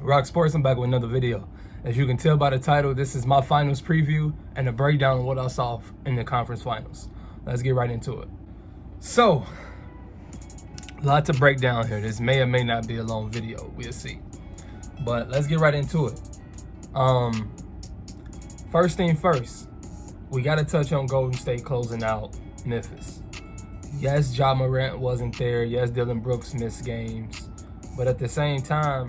RocSports, I'm back with another video. As you can tell by the title, this is my finals preview and a breakdown of what I saw in the conference finals. Let's get right into it. So, a lot to break down here. This may or may not be a long video. We'll see. But let's get right into it. First thing first, we got to touch on Golden State closing out Memphis. Yes, Ja Morant wasn't there. Yes, Dillon Brooks missed games. But at the same time,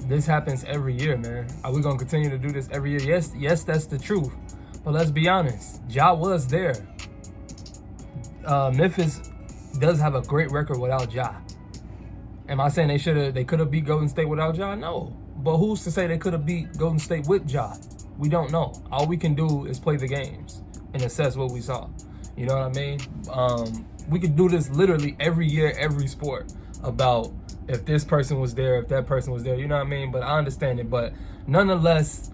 this happens every year, man. Are we going to continue to do this every year? Yes, that's the truth. But let's be honest. Ja was there. Memphis does have a great record without Ja. Am I saying they could have beat Golden State without Ja? No. But who's to say they could have beat Golden State with Ja? We don't know. All we can do is play the games and assess what we saw. You know what I mean? We could do this literally every year, every sport, about if this person was there, if that person was there, you know what I mean? But I understand it. But nonetheless,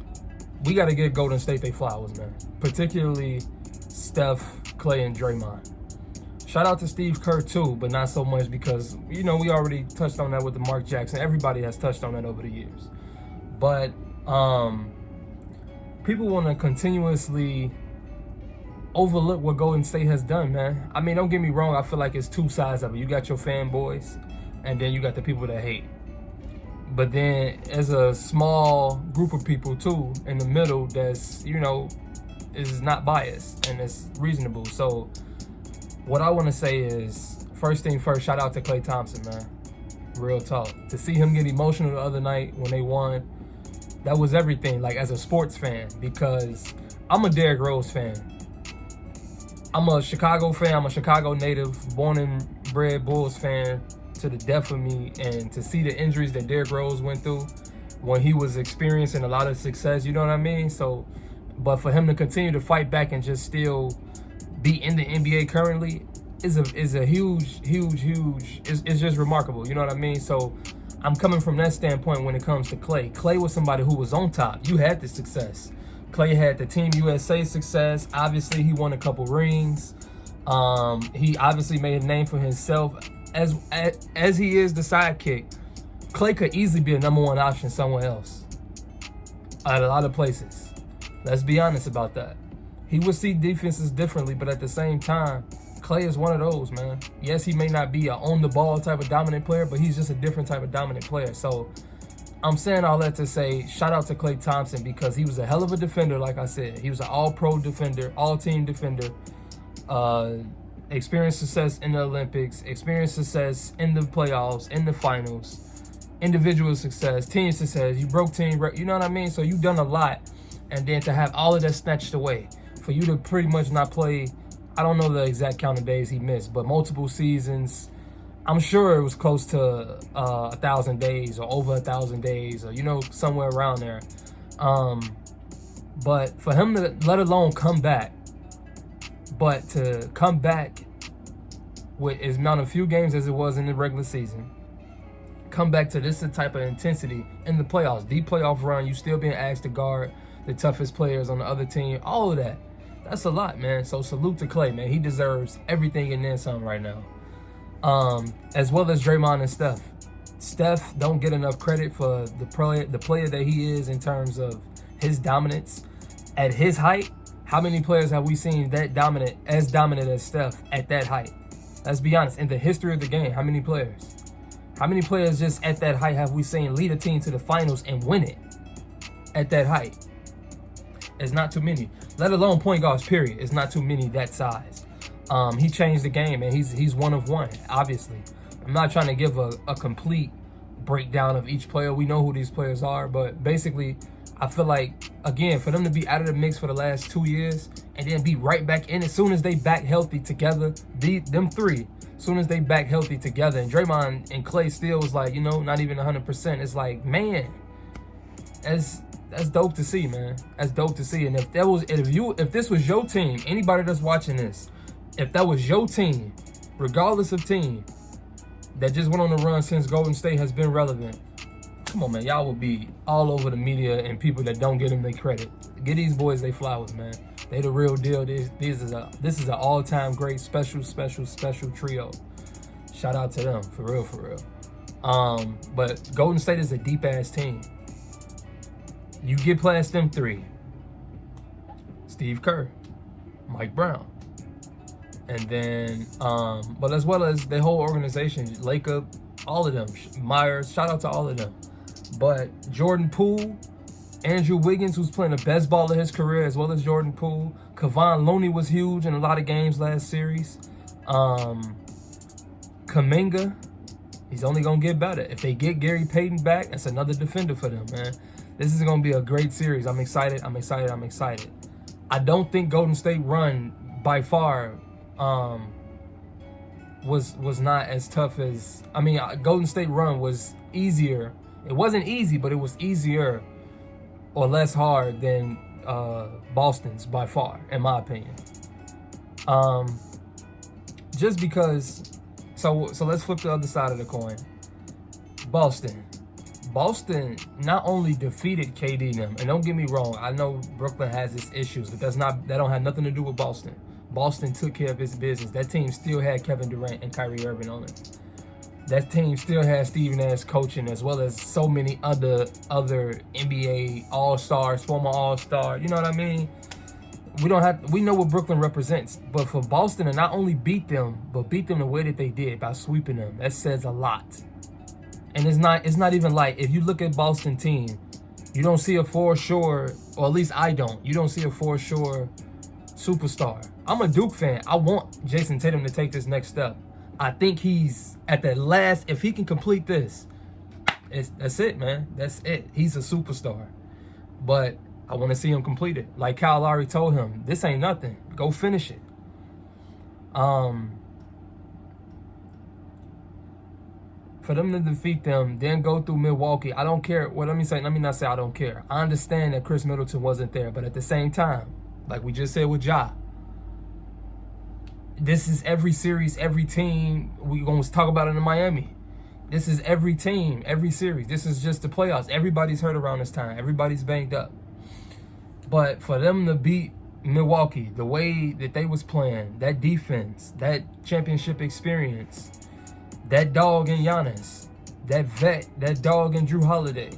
we got to give Golden State their flowers, man. Particularly Steph, Klay, and Draymond. Shout out to Steve Kerr too, but not so much because, you know, we already touched on that with the Mark Jackson. Everybody has touched on that over the years. But people want to continuously overlook what Golden State has done, man. I mean, don't get me wrong. I feel like it's two sides of it. You got your fanboys, and then you got the people that hate. But then there's a small group of people too in the middle that's, you know, is not biased and it's reasonable. So what I want to say is, first thing first, shout out to Klaythompson, man. Real talk. To see him get emotional the other night when they won, that was everything, like as a sports fan, because I'm a Derrick Rose fan. I'm a Chicago fan. I'm a Chicago native, born and bred Bulls fan to the death of me. And to see the injuries that Derrick Rose went through when he was experiencing a lot of success, you know what I mean? So, but for him to continue to fight back and just still be in the NBA currently is a huge, it's just remarkable, you know what I mean? So I'm coming from that standpoint when it comes to Klay. Klay was somebody who was on top. You had the success. Klay had the Team USA success. Obviously, he won a couple rings. He obviously made a name for himself. As he is the sidekick, Klay could easily be a #1 option somewhere else at a lot of places. Let's be honest about that. He would see defenses differently, but at the same time, Klay is one of those, man. Yes, he may not be a on-the-ball type of dominant player, but he's just a different type of dominant player. So I'm saying all that to say, shout out to Klaythompson because he was a hell of a defender, like I said. He was an all-pro defender, all-team defender. Experienced success in the Olympics, experienced success in the playoffs, in the finals, individual success, team success. You broke team, you know what I mean? So you've done a lot. And then to have all of that snatched away, for you to pretty much not play, I don't know the exact count of days he missed, but multiple seasons. I'm sure it was close to 1,000 days or over 1,000 days or, you know, somewhere around there. But for him to let alone come back, but to come back with as amount of few games as it was in the regular season, come back to this type of intensity in the playoffs, deep playoff run, you still being asked to guard the toughest players on the other team, all of that. That's a lot, man. So salute to Klay, man. He deserves everything and then some right now. As well as Draymond and Steph. Steph don't get enough credit for the player that he is in terms of his dominance. At his height, how many players have we seen that dominant as Steph at that height? Let's be honest. In the history of the game, how many players? How many players just at that height have we seen lead a team to the finals and win it at that height? It's not too many. Let alone point guards, period. It's not too many that size. He changed the game, and he's one of one, obviously. I'm not trying to give a complete breakdown of each player. We know who these players are, but basically, I feel like, again, for them to be out of the mix for the last 2 years and then be right back in as soon as they back healthy together, them three, as soon as they back healthy together, and Draymond and Klay still was like, you know, not even 100%. It's like, man, that's dope to see, man. That's dope to see. And if this was your team, anybody that's watching this, if that was your team, regardless of team, that just went on the run since Golden State has been relevant, come on, man, y'all would be all over the media and people that don't give them their credit. Give these boys their flowers, man. They the real deal. This is an all-time great, special trio. Shout out to them, for real, for real. But Golden State is a deep ass team. You get past them three: Steve Kerr, Mike Brown, and then but as well as the whole organization, Lacob, all of them, Myers, shout out to all of them. But Jordan Poole, Andrew Wiggins, who's playing the best ball of his career, as well as Jordan Poole. Kevon Looney was huge in a lot of games last series. Kuminga, he's only gonna get better. If they get Gary Payton back, that's another defender for them, man. This is gonna be a great series. I'm excited. I'm excited. I'm excited. I don't think Golden State run by far was not as tough as, I mean, Golden State run was easier. It wasn't easy, but it was easier or less hard than Boston's by far, in my opinion. Just because, so let's flip the other side of the coin. Boston not only defeated KD and them, and don't get me wrong, I know Brooklyn has its issues, but that don't have nothing to do with Boston. Boston took care of his business. That team still had Kevin Durant and Kyrie Irving on it. That team still has Steve Nash coaching, as well as so many other NBA All-Stars, former All-Star. You know what I mean? We know what Brooklyn represents. But for Boston to not only beat them, but beat them the way that they did by sweeping them, that says a lot. And it's not even like, if you look at Boston team, you don't see a for sure, or at least I don't. You don't see a for sure superstar. I'm a Duke fan. I want Jayson Tatum to take this next step. I think he's at the last, if he can complete this, that's it, man. That's it. He's a superstar. But I want to see him complete it. Like Kyle Lowry told him, this ain't nothing. Go finish it. For them to defeat them, then go through Milwaukee, I don't care. Well, let me not say I don't care. I understand that Chris Middleton wasn't there, but at the same time, like we just said with Ja, this is every series, every team. We're going to talk about it in Miami. This is every team, every series. This is just the playoffs. Everybody's hurt around this time. Everybody's banged up. But for them to beat Milwaukee, the way that they was playing, that defense, that championship experience, that dog in Giannis, that vet, that dog in Drew Holiday,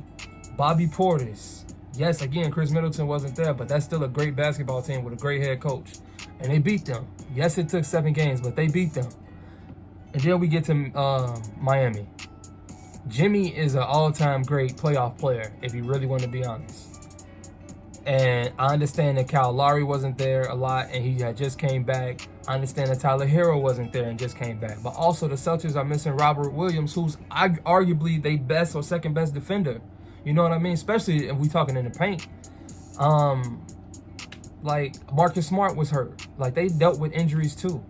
Bobby Portis. Yes, again, Chris Middleton wasn't there, but that's still a great basketball team with a great head coach. And they beat them. Yes, it took 7 games, but they beat them. And then we get to Miami. Jimmy is an all-time great playoff player, if you really want to be honest. And I understand that Kyle Lowry wasn't there a lot, and he had just came back. I understand that Tyler Hero wasn't there and just came back. But also the Celtics are missing Robert Williams, who's arguably their best or second best defender. You know what I mean? Especially if we talking in the paint. Like MarcussMart was hurt. Like they dealt with injuries too.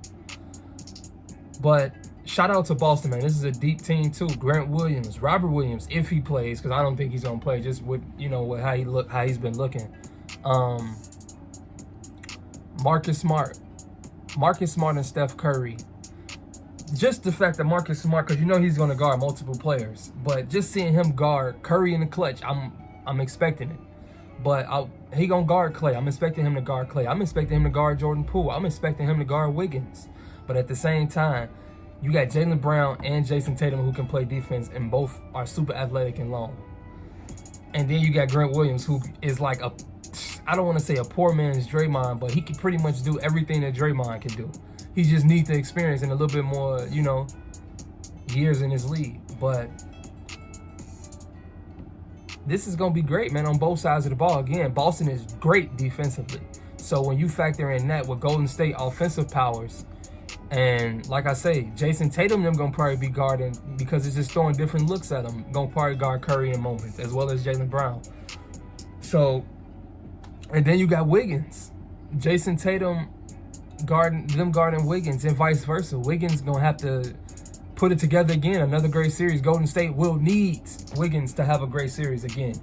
But shout out to Boston, man. This is a deep team too. Grant Williams, Robert Williams, if he plays, because I don't think he's gonna play. Just with with how he's been looking. MarcussMart and Steph Curry. Just the fact that MarcussMart, because he's gonna guard multiple players, but just seeing him guard Curry in the clutch, I'm expecting it. But he gonna guard Klay. I'm expecting him to guard Klay. I'm expecting him to guard Jordan Poole. I'm expecting him to guard Wiggins. But at the same time, you got Jaylenbrown and Jayson Tatum who can play defense, and both are super athletic and long. And then you got Grant Williams, who is like I don't want to say a poor man's Draymond, but he can pretty much do everything that Draymond can do. He just needs the experience and a little bit more, years in his league. But this is going to be great, man, on both sides of the ball. Again, Boston is great defensively. So when you factor in that with Golden State offensive powers, and like I say, Jayson Tatum, them going to probably be guarding because it's just throwing different looks at him. Going to probably guard Curry in moments, as well as Jaylenbrown. So, and then you got Wiggins. Jayson Tatum guarding Wiggins, and vice versa. Wiggins going to have to put it together again. Another great series. Golden State will need Wiggins to have a great series again.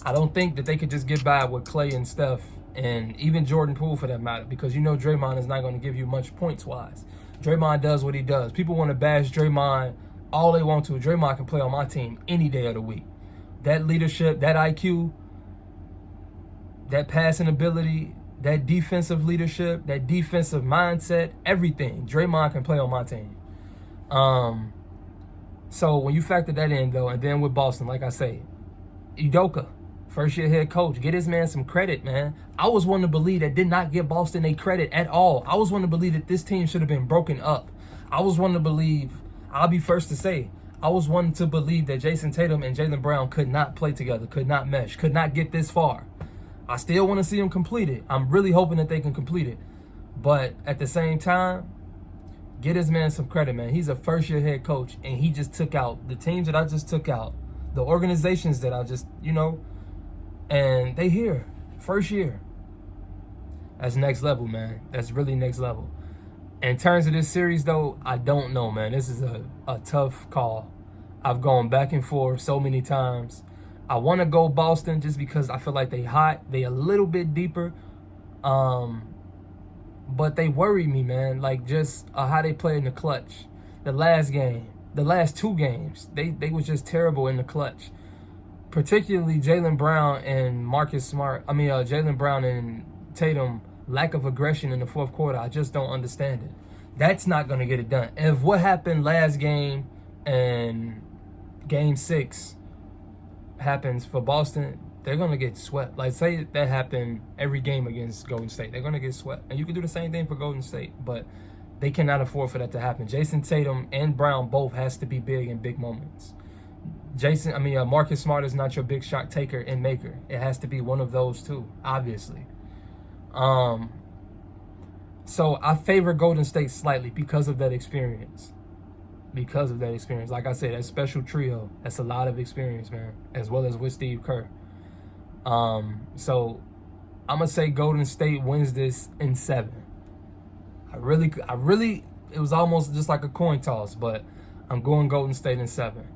I don't think that they could just get by with Klay and Steph, and even Jordan Poole for that matter, because Draymond is not going to give you much points-wise. Draymond does what he does. People want to bash Draymond all they want to. Draymond can play on my team any day of the week. That leadership, that IQ, that passing ability, that defensive leadership, that defensive mindset, everything. Draymond can play on my team. So when you factor that in, though, and then with Boston, like I say, Udoka, first-year head coach, get his man some credit, man. I was one to believe that did not give Boston a credit at all. I was one to believe that this team should have been broken up. I was one to believe, I'll be first to say, I was one to believe that Jayson Tatum and Jaylenbrown could not play together, could not mesh, could not get this far. I still want to see them complete it. I'm really hoping that they can complete it. But at the same time, get his man some credit, man. He's a first-year head coach, and he just took out the teams that I just took out, the organizations that I just, and they here, first year. That's next level, man. That's really next level. In terms of this series, though, I don't know, man. This is a tough call. I've gone back and forth so many times. I want to go Boston just because I feel like they hot. They a little bit deeper. But they worry me, man. Like, just how they play in the clutch. The last game, the last two games, they was just terrible in the clutch. Particularly Jaylenbrown and Jaylenbrown and Tatum, lack of aggression in the fourth quarter. I just don't understand it. That's not going to get it done. If what happened last game and game 6 happens for Boston, they're going to get swept. Like, say that happened every game against Golden State. They're going to get swept. And you can do the same thing for Golden State, but they cannot afford for that to happen. Jayson Tatum and Brown both has to be big in big moments. Marcus Smart is not your big shot taker and maker. It has to be one of those two, obviously. So I favor Golden State slightly because of that experience. Like I said, that special trio, that's a lot of experience, man, as well as with Steve Kerr. So I'm going to say Golden State wins this in 7. I really, it was almost just like a coin toss, but I'm going Golden State in 7.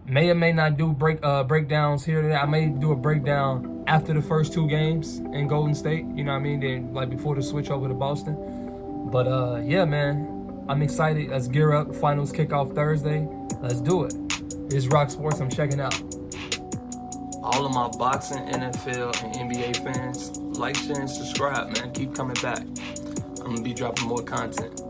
May or may not do breakdowns here today. I may do a breakdown after the first 2 games in Golden State, then like before the switch over to Boston. But yeah, man, I'm excited. Let's gear up. Finals kick off Thursday. Let's do it. This is RocSports. I'm checking out. All of my boxing, NFL, and NBA fans, like, share, and subscribe, man. Keep coming back. I'm going to be dropping more content.